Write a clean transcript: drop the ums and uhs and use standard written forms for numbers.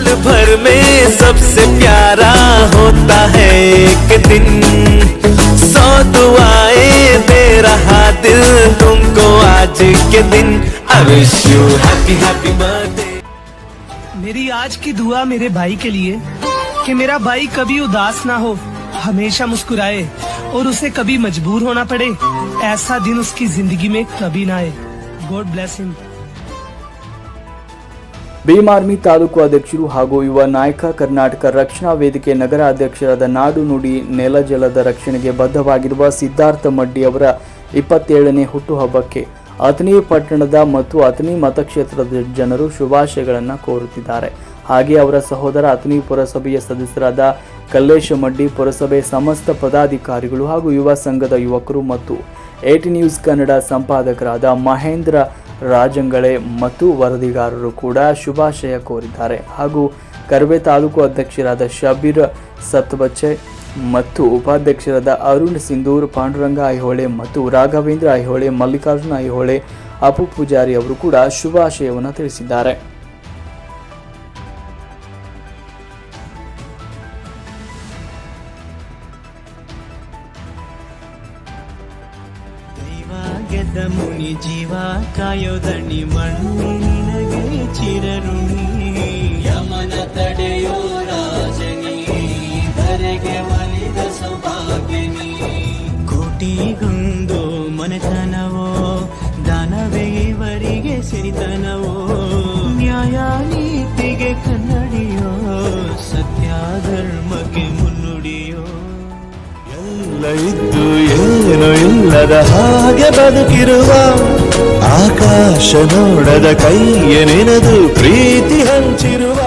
साल भर में सबसे प्यारा होता है एक दिन, 100 दुआएं दे रहा दिल तुमको आज के दिन। I wish you happy happy birthday। मेरी आज की दुआ मेरे भाई के लिए कि मेरा भाई कभी उदास ना हो, हमेशा मुस्कुराए और उसे कभी मजबूर होना पड़े, ऐसा दिन उसकी जिंदगी में कभी ना आए। God bless him. ಭೀಮಾರ್ಮಿ ತಾಲೂಕು ಅಧ್ಯಕ್ಷರು ಹಾಗೂ ಯುವ ನಾಯಕ, ಕರ್ನಾಟಕ ರಕ್ಷಣಾ ವೇದಿಕೆ ನಗರ ಅಧ್ಯಕ್ಷರಾದ ನಾಡು ನುಡಿ ನೆಲಜಲದ ರಕ್ಷಣೆಗೆ ಬದ್ಧವಾಗಿರುವ ಸಿದ್ಧಾರ್ಥ ಮಡ್ಡಿ ಅವರ 27ನೇ ಹುಟ್ಟುಹಬ್ಬಕ್ಕೆ ಅಥಣಿ ಪಟ್ಟಣದ ಮತ್ತು ಅಥಣಿ ಮತಕ್ಷೇತ್ರದ ಜನರು ಶುಭಾಶಯಗಳನ್ನು ಕೋರುತ್ತಿದ್ದಾರೆ. ಹಾಗೆ ಅವರ ಸಹೋದರ ಅಥಣಿ ಪುರಸಭೆಯ ಸದಸ್ಯರಾದ ಕಲ್ಲೇಶ ಮಡ್ಡಿ, ಪುರಸಭೆ ಸಮಸ್ತ ಪದಾಧಿಕಾರಿಗಳು ಹಾಗೂ ಯುವ ಸಂಘದ ಯುವಕರು ಮತ್ತು 8 ನ್ಯೂಸ್ ಕನ್ನಡ ಸಂಪಾದಕರಾದ ಮಹೇಂದ್ರ ರಾಜಂಗಳೆ ಮತ್ತು ವರದಿಗಾರರು ಕೂಡ ಶುಭಾಶಯ ಕೋರಿದ್ದಾರೆ. ಹಾಗೂ ಕರ್ವೆ ತಾಲೂಕು ಅಧ್ಯಕ್ಷರಾದ ಶಬೀರ್ ಸತ್ಬಚ್ಚೆ ಮತ್ತು ಉಪಾಧ್ಯಕ್ಷರಾದ ಅರುಣ್ ಸಿಂಧೂರ್, ಪಾಂಡುರಂಗ ಐಹೊಳೆ ಮತ್ತು ರಾಘವೇಂದ್ರ ಐಹೊಳೆ, ಮಲ್ಲಿಕಾರ್ಜುನ ಐಹೊಳೆ, ಅಪು ಪೂಜಾರಿ ಅವರು ಕೂಡ ಶುಭಾಶಯವನ್ನು ತಿಳಿಸಿದ್ದಾರೆ. ಗೆದ್ದ ಮುನಿ ಜೀವ ಕಾಯೋದಣಿ ಮಣ್ಣಿನಗೆ ಚಿರಋಣಿ, ಯಮನ ತಡೆಯೋ ರಾಜನಿ, ಧರೆಗೆ ಒಲಿದ ಸೌಭಾಗ್ಯನಿ. ಕೋಟಿಗೊಂದು ಮನೆತನವೋ, ದಾನವೇ ಇವರಿಗೆ ಸಿರಿತನವೋ, ನ್ಯಾಯ ನೀತಿಗೆ ಕನ್ನಡಿಯೋ, ಸತ್ಯ ಧರ್ಮಕ್ಕೆ ಮುನ್ನುಡಿಯೋ. ಎಲ್ಲ ಇದ್ದು ಏನು ಇಲ್ಲದ ಹಾಗೆ ಬದುಕಿರುವ, ಆಕಾಶ ನೋಡದ ಕೈಯ ನೆನೆದು ಪ್ರೀತಿ ಹಂಚಿರುವ